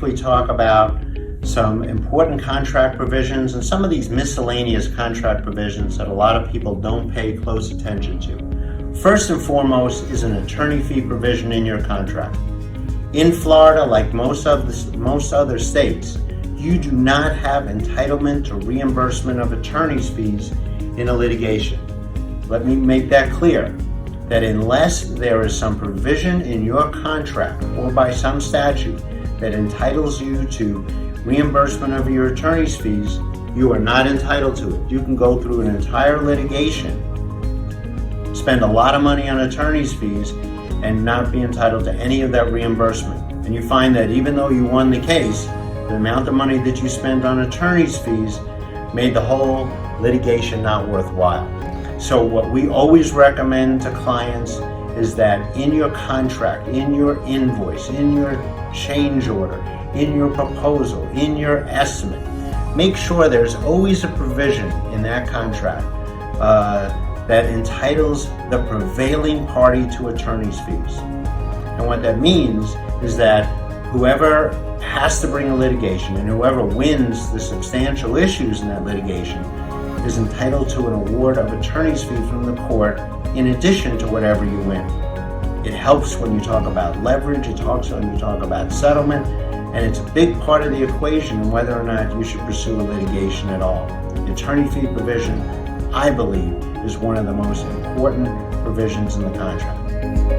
we talk about some important contract provisions and some of these miscellaneous contract provisions that a lot of people don't pay close attention to. First and foremost is an attorney fee provision in your contract. In Florida, like most other states, you do not have entitlement to reimbursement of attorney's fees in a litigation. Let me make that clear, that unless there is some provision in your contract or by some statute that entitles you to reimbursement of your attorney's fees, you are not entitled to it. You can go through an entire litigation, spend a lot of money on attorney's fees, and not be entitled to any of that reimbursement. And you find that even though you won the case, the amount of money that you spent on attorney's fees made the whole litigation not worthwhile. So what we always recommend to clients is that in your contract, in your invoice, in your change order, in your proposal, in your estimate, make sure there's always a provision in that contract that entitles the prevailing party to attorney's fees. And what that means is that whoever has to bring a litigation and whoever wins the substantial issues in that litigation is entitled to an award of attorney's fee from the court in addition to whatever you win. It helps when you talk about leverage, it helps when you talk about settlement, and it's a big part of the equation in whether or not you should pursue a litigation at all. The attorney fee provision, I believe, is one of the most important provisions in the contract.